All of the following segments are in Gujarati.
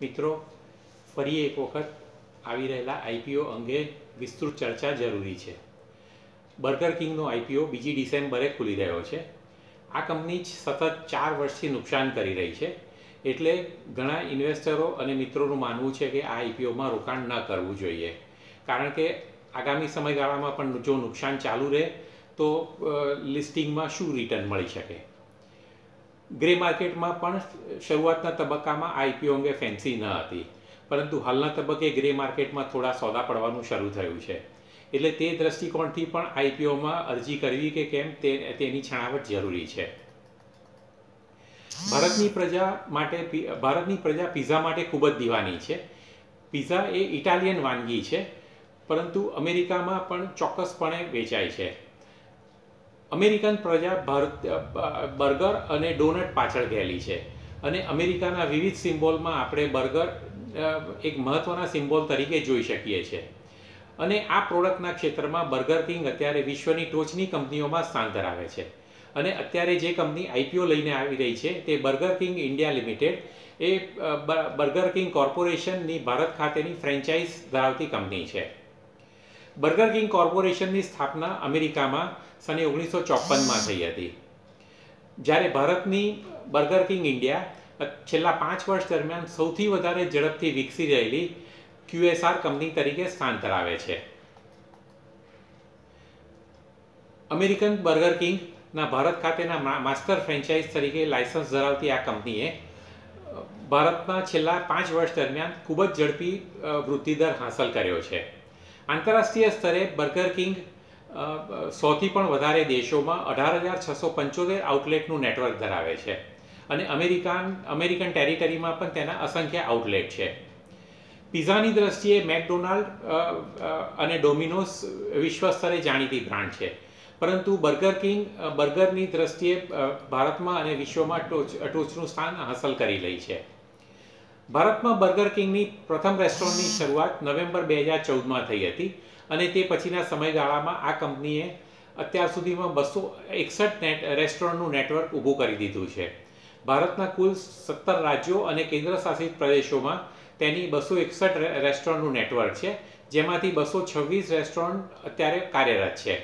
મિત્રો, ફરી એક વખત આવી રહેલા આઈપીઓ અંગે વિસ્તૃત ચર્ચા જરૂરી છે. બર્ગર કિંગનો આઈપીઓ 2 ડિસેમ્બરે ખુલી રહ્યો છે. આ કંપની સતત 4 વર્ષથી નુકસાન કરી રહી છે, એટલે ઘણા ઇન્વેસ્ટરો અને મિત્રોનું માનવું છે કે આ આઈપીઓમાં રોકાણ ન કરવું જોઈએ, કારણ કે આગામી સમયગાળામાં પણ જો નુકસાન ચાલુ રહે તો લિસ્ટિંગમાં શું રિટર્ન મળી શકે. ગ્રે માર્કેટમાં પણ શરૂઆતના તબક્કામાં આઈપીઓ અંગે ફેન્સી ન હતી, પરંતુ હાલના તબક્કે ગ્રે માર્કેટમાં થોડા સોદા પડવાનું શરૂ થયું છે, એટલે તે દ્રષ્ટિકોણથી પણ આઈપીઓમાં અરજી કરવી કે કેમ તેની છણાવટ જરૂરી છે. ભારતની પ્રજા પિઝા માટે ખૂબ જ દીવાની છે. પિઝા એ ઇટાલિયન વાનગી છે, પરંતુ અમેરિકામાં પણ ચોક્કસપણે વેચાય છે. અમેરિકન પ્રજા બર્ગર અને ડોનટ પાછળ ગયેલી છે, અને અમેરિકાના વિવિધ સિમ્બોલમાં આપણે બર્ગર એક મહત્ત્વના સિમ્બોલ તરીકે જોઈ શકીએ છીએ. અને આ પ્રોડક્ટના ક્ષેત્રમાં બર્ગર કિંગ અત્યારે વિશ્વની ટોચની કંપનીઓમાં સ્થાન ધરાવે છે. અને અત્યારે જે કંપની આઈપીઓ લઈને આવી રહી છે તે બર્ગર કિંગ ઇન્ડિયા લિમિટેડ એ બર્ગર કિંગ કોર્પોરેશનની ભારત ખાતેની ફ્રેન્ચાઇઝ ધરાવતી કંપની છે. બર્ગર કિંગ કોર્પોરેશનની સ્થાપના અમેરિકામાં સને 1954માં થઈ હતી, જ્યારે ભારતની બર્ગર કિંગ ઇન્ડિયા છેલ્લા 5 વર્ષ દરમિયાન સૌથી વધારે ઝડપથી વિકસી રહેલી QSR કંપની તરીકે સ્થાન ધરાવે છે. અમેરિકન બર્ગર કિંગના ભારત ખાતેના માસ્ટર ફ્રેન્ચાઇઝ તરીકે લાયસન્સ ધરાવતી આ કંપનીએ ભારતના છેલ્લા 5 વર્ષ દરમિયાન ખૂબ જ ઝડપી વૃદ્ધિદર હાંસલ કર્યો છે. આંતરરાષ્ટ્રીય સ્તરે બર્ગર કિંગ 100થી પણ વધારે દેશોમાં 18,675 આઉટલેટનું નેટવર્ક ધરાવે છે, અને અમેરિકન ટેરિટરીમાં પણ તેના અસંખ્ય આઉટલેટ છે. પિઝાની દ્રષ્ટિએ મેકડોનાલ્ડ અને ડોમિનોઝ વિશ્વ સ્તરે જાણીતી બ્રાન્ડ છે, પરંતુ બર્ગર કિંગ બર્ગરની દ્રષ્ટિએ ભારતમાં અને વિશ્વમાં ટોચનું સ્થાન હાંસલ કરી રહી છે. ભારતમાં બર્ગર કિંગની પ્રથમ રેસ્ટોરન્ટની શરૂઆત નવેમ્બર 2014માં થઈ હતી, અને તે પછીના સમયગાળામાં આ કંપનીએ અત્યાર સુધીમાં 261 રેસ્ટોરન્ટનું નેટવર્ક ઊભું કરી દીધું છે. ભારતના કુલ 17 રાજ્યો અને કેન્દ્રશાસિત પ્રદેશોમાં તેની 261 રેસ્ટોરન્ટનું નેટવર્ક છે, જેમાંથી 226 રેસ્ટોરન્ટ અત્યારે કાર્યરત છે.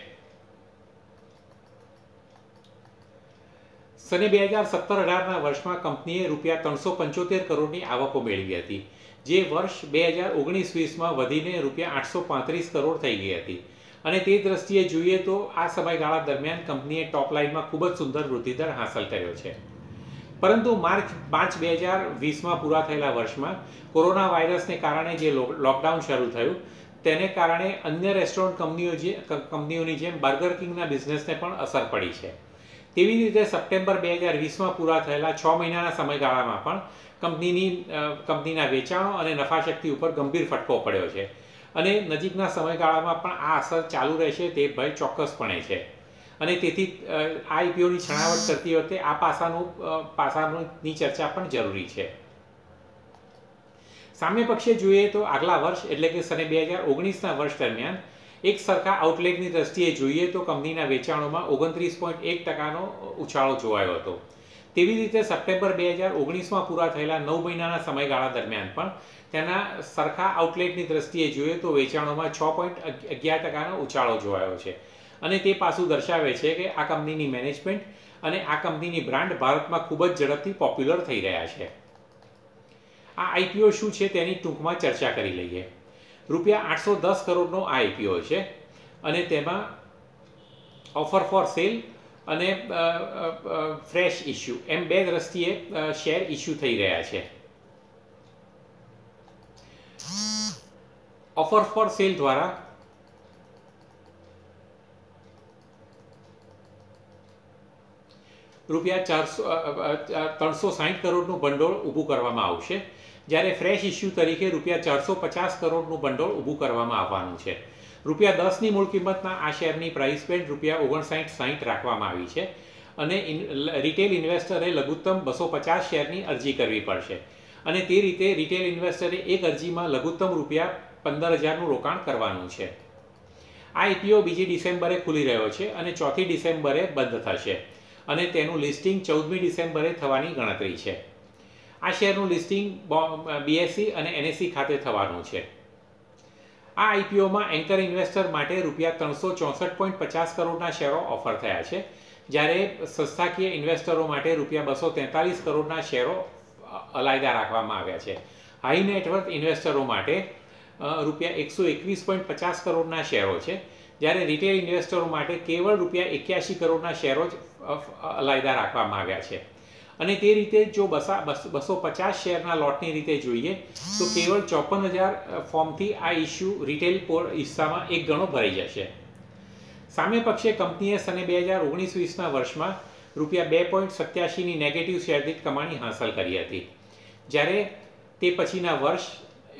સને 2017-18ના વર્ષમાં કંપનીએ રૂપિયા 375 કરોડની આવકો મેળવી હતી, જે વર્ષ 2019-20માં વધીને રૂપિયા 835 કરોડ થઈ ગઈ હતી. અને તે દ્રષ્ટિએ જોઈએ તો આ સમયગાળા દરમિયાન કંપનીએ ટોપ લાઇનમાં ખૂબ જ સુંદર વૃદ્ધિદર હાંસલ કર્યો છે. પરંતુ માર્ચ 5, 2020માં પૂરા થયેલા વર્ષમાં કોરોના વાયરસને કારણે જે લોકડાઉન શરૂ થયું, તેને કારણે અન્ય રેસ્ટોરન્ટ કંપનીઓની જેમ બર્ગર કિંગના બિઝનેસને પણ અસર પડી છે. તેવી રીતે સપ્ટેમ્બર 2020માં પૂરા થયેલા 6 મહિનાના સમયગાળામાં પણ કંપનીના વેચાણો અને નફાશક્તિ ઉપર ગંભીર ફટકો પડ્યો છે, અને નજીકના સમયગાળામાં પણ આ અસર ચાલુ રહેશે તે ભય ચોક્કસપણે છે. અને તેથી આ આઈપીઓની છણાવટ કરતી વખતે આ પાસાની ચર્ચા પણ જરૂરી છે. સામ્ય પક્ષે જોઈએ તો આગલા વર્ષ એટલે કે સને 2019ના વર્ષ દરમિયાન એક સરખા આઉટલેટની દ્રષ્ટિએ જોઈએ તો કંપનીના વેચાણોમાં 29.1%નો ઉછાળો જોવાયો હતો. તેવી રીતે સપ્ટેમ્બર 2019માં પૂરા થયેલા 9 મહિનાના સમયગાળા દરમિયાન પણ તેના સરખા આઉટલેટની દ્રષ્ટિએ જોઈએ તો વેચાણોમાં 6.11%નો ઉછાળો જોવાયો છે. અને તે પાસું દર્શાવે છે કે આ કંપનીની મેનેજમેન્ટ અને આ કંપનીની બ્રાન્ડ ભારતમાં ખૂબ જ ઝડપથી પોપ્યુલર થઈ રહ્યા છે. આ આઈપીઓ શું છે તેની ટૂંકમાં ચર્ચા કરી લઈએ. રૂપિયા 810 કરોડનો આ આઈપીઓ છે, અને તેમાં ઓફર ફોર સેલ અને ફ્રેશ ઇસ્યુ એમ બે દ્રષ્ટિએ શેર ઇસ્યુ થઈ રહ્યા છે. ઓફર ફોર સેલ દ્વારા રૂપિયા 360 કરોડનું ભંડોળ ઊભું કરવામાં આવશે, જ્યારે ફ્રેશ ઇસ્યુ તરીકે રૂપિયા 450 કરોડનું ભંડોળ ઊભું કરવામાં આવવાનું છે. રૂપિયા 10ની મૂળ કિંમતના આ શેરની પ્રાઇસ બેન્ડ રૂપિયા 59.60 રાખવામાં આવી છે, અને રિટેલ ઇન્વેસ્ટરે લઘુત્તમ 250 શેરની અરજી કરવી પડશે, અને તે રીતે રિટેલ ઇન્વેસ્ટરે એક અરજીમાં લઘુત્તમ રૂપિયા 15,000નું રોકાણ કરવાનું છે. આ આઈપીઓ 2 ડિસેમ્બરે ખુલી રહ્યો છે અને 4 ડિસેમ્બરે બંધ થશે, અને તેનું લિસ્ટિંગ 14મી ડિસેમ્બરે થવાની ગણતરી છે. આ શેરનું લિસ્ટિંગ BSE અને NSE ખાતે થવાનું છે. આ આઈપીઓમાં એન્કર ઇન્વેસ્ટર માટે ₹364.50 કરોડના શેરો ઓફર થયા છે, જ્યારે સંસ્થાકીય ઇન્વેસ્ટરો માટે ₹243 કરોડના શેરો અલાયદા રાખવામાં આવ્યા છે. હાઈ નેટવર્થ ઇન્વેસ્ટરો માટે ₹121.50 કરોડના શેરો છે, જ્યારે રિટેલ ઇન્વેસ્ટરો માટે કેવળ ₹81 કરોડના શેરો જ અલાયદા રાખવામાં આવ્યા છે. અને તે રીતે જો 250 શેરના લોટની રીતે જોઈએ તો કેવળ 54,000 ફોર્મથી આ ઇસ્યુ રિટેલ હિસ્સામાં 1 ગણો ભરાઈ જશે. સામે પક્ષે કંપનીએ સને 2019-20ના વર્ષમાં ₹2.87ની નેગેટિવ શેરદીઠ કમાણી હાંસલ કરી હતી, જ્યારે તે પછીના વર્ષ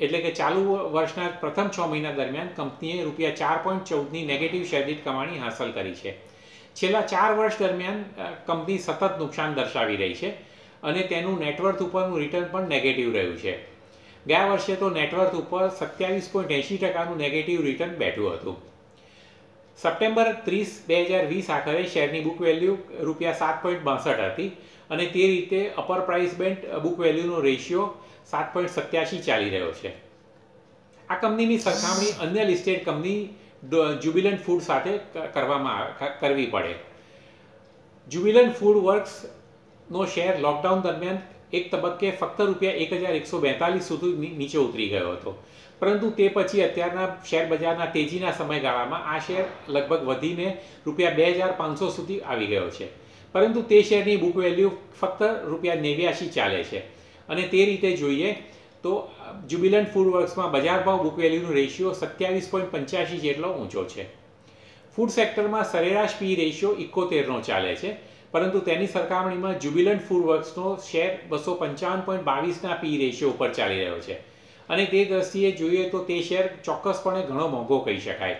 એટલે કે ચાલુ વર્ષના પ્રથમ 6 મહિના દરમિયાન કંપનીએ ₹4.14ની નેગેટિવ શેરદીઠ કમાણી હાંસલ કરી છે. છેલ્લા 4 વર્ષ દરમિયાન કંપની સતત નુકસાન દર્શાવી રહી છે અને તેનું નેટવર્થ ઉપરનું રિટર્ન પણ નેગેટિવ રહ્યું છે. ગયા વર્ષે તો નેટવર્થ ઉપર 27.80%નું નેગેટિવ રિટર્ન બેઠું હતું. સપ્ટેમ્બર 30, 2020 આખરે શેરની બુક વેલ્યુ ₹7.62 હતી અને તે રીતે અપર પ્રાઇસ બેન્ડ બુક વેલ્યુનો રેશિયો 7.87 ચાલી રહ્યો છે. આ કંપનીની સરખામણી અન્ય લિસ્ટેડ કંપની જ્યુબિલન્ટ ફૂડ સાથે કરવી પડે. જ્યુબિલન્ટ ફૂડ વર્ક્સનો શેર લોકડાઉન દરમિયાન એક તબક્કે ફક્ત ₹1,142 સુધી નીચે ઉતરી ગયો હતો, પરંતુ તે પછી અત્યારના શેર બજારના તેજીના સમયગાળામાં આ શેર લગભગ વધીને ₹2,500 સુધી આવી ગયો છે, પરંતુ તે શેરની બુક વેલ્યુ ફક્ત ₹89 ચાલે છે. અને તે રીતે જોઈએ તો જ્યુબિલન્ટ ફૂડ વર્ક્સમાં બજાર ભાવ બુક વેલ્યુનો રેશિયો 27.85 જેટલો ઊંચો છે. ફૂડ સેક્ટરમાં સરેરાશ પી રેશિયો 71નો ચાલે છે, પરંતુ તેની સરખામણીમાં જ્યુબિલન્ટ ફૂડ વર્ક્સનો શેર 255.22ના પી રેશિયો ઉપર ચાલી રહ્યો છે અને તે દ્રષ્ટિએ જોઈએ તો તે શેર ચોક્કસપણે ઘણો મોંઘો કહી શકાય.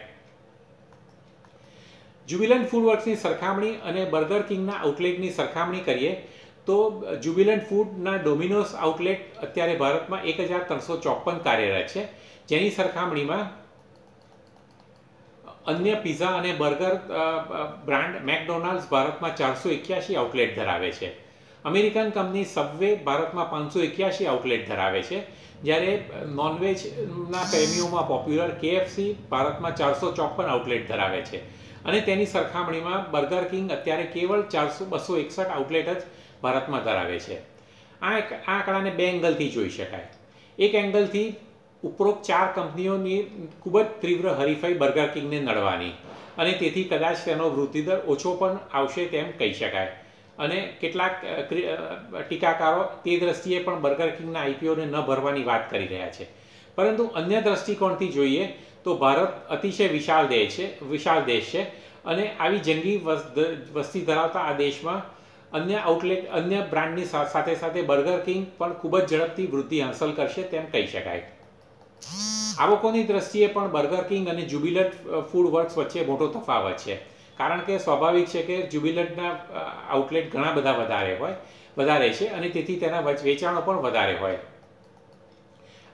જ્યુબિલન્ટ ફૂડ વર્ક્સની સરખામણી અને બર્ગર કિંગના આઉટલેટની સરખામણી કરીએ તો જ્યુબિલન્ટ ફૂડના ડોમિનોઝ આઉટલેટ અત્યારે ભારતમાં 1,354 કાર્યરત છે, જેની સરખામણીમાં અન્ય પિઝા અને બર્ગર બ્રાન્ડ મેકડોનાલ્ડ્સ ભારતમાં 481 આઉટલેટ ધરાવે છે. અમેરિકન કંપની સબવે ભારતમાં 581 આઉટલેટ ધરાવે છે, જ્યારે નોનવેજના પ્રેમીઓમાં પોપ્યુલર KFC ભારતમાં 454 આઉટલેટ ધરાવે છે અને તેની સરખામણીમાં બર્ગર કિંગ અત્યારે કેવળ 261 આઉટલેટ જ ભારતમાં ધરાવે છે. આ આંકડાને 2 એંગલથી જોઈ શકાય. એક એંગલથી ઉપરોક્ત 4 કંપનીઓની ખૂબ જ તીવ્ર હરીફાઈ બર્ગર કિંગને નડવાની અને તેથી કદાચ તેનો વૃદ્ધિદર ઓછો પણ આવશે તેમ કહી શકાય. અને કેટલાક ટીકાકારો તે દ્રષ્ટિએ પણ બર્ગર કિંગના આઈપીઓને ન ભરવાની વાત કરી રહ્યા છે, પરંતુ અન્ય દ્રષ્ટિકોણથી જોઈએ તો ભારત અતિશય વિશાળ દેશ છે અને આવી જંગી વસ્તી ધરાવતા આ દેશમાં અન્ય બ્રાન્ડની સાથે સાથે બર્ગર કિંગ પણ ખૂબ જ ઝડપથી વૃદ્ધિ હાંસલ કરશે તેમ કહી શકાય. આવકોની દ્રષ્ટિએ પણ બર્ગર કિંગ અને જ્યુબિલન્ટ ફૂડ વર્ક્સ વચ્ચે મોટો તફાવત છે, કારણ કે સ્વાભાવિક છે કે જ્યુબિલન્ટના આઉટલેટ ઘણા બધા વધારે છે અને તેથી તેના વેચાણો પણ વધારે હોય.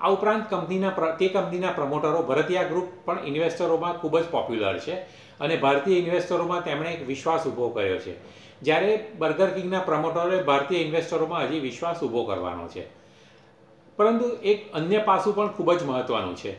આ ઉપરાંત કંપનીના પ્રમોટરો ભરતિયા ગ્રુપ પણ ઇન્વેસ્ટરોમાં ખૂબ જ પોપ્યુલર છે અને ભારતીય ઇન્વેસ્ટરોમાં તેમણે એક વિશ્વાસ ઊભો કર્યો છે, જ્યારે બર્ગર કિંગના પ્રમોટરોએ ભારતીય ઇન્વેસ્ટરોમાં હજી વિશ્વાસ ઊભો કરવાનો છે. પરંતુ એક અન્ય પાસું પણ ખૂબ જ મહત્વનું છે.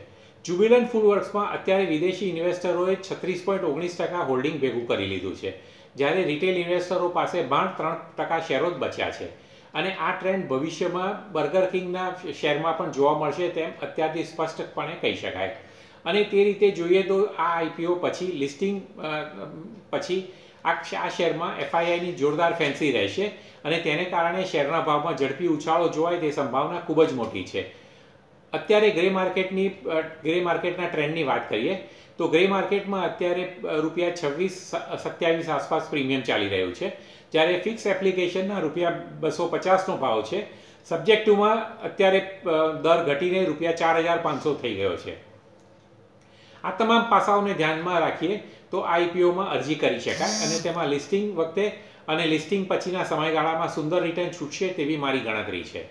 જ્યુબિલન્ટ ફૂડ વર્ક્સમાં અત્યારે વિદેશી ઇન્વેસ્ટરોએ 36.19% હોલ્ડિંગ ભેગું કરી લીધું છે, જ્યારે રિટેલ ઇન્વેસ્ટરો પાસે 3% શેરો જ બચ્યા છે અને આ ટ્રેન્ડ ભવિષ્યમાં બર્ગર કિંગના શેરમાં પણ જોવા મળશે તેમ અત્યારથી સ્પષ્ટપણે કહી શકાય. અને તે રીતે જોઈએ તો આ આઈપીઓ પછી લિસ્ટિંગ પછી આ શેરમાં FIIની જોરદાર ફેન્સી રહેશે અને તેને કારણે શેરના ભાવમાં ઝડપી ઉછાળો જોવાય તે સંભાવના ખૂબ જ મોટી છે. અત્યારે ગ્રે માર્કેટના ટ્રેન્ડની વાત કરીએ તો ગ્રે માર્કેટમાં અત્યારે ₹26-27 આસપાસ પ્રીમિયમ ચાલી રહ્યું છે, જ્યારે ફિક્સ એપ્લિકેશનના ₹250નો ભાવ છે. સબ્જેક્ટિવમાં અત્યારે દર ઘટીને ₹4,500 થઈ ગયો છે. આ તમામ પાસાઓને ધ્યાનમાં રાખીએ તો આઈપીઓમાં અરજી કરી શકાય અને તેમાં લિસ્ટિંગ વખતે અને લિસ્ટિંગ પછીના સમયગાળામાં સુંદર રિટર્ન છૂટશે તેવી મારી ગણતરી છે.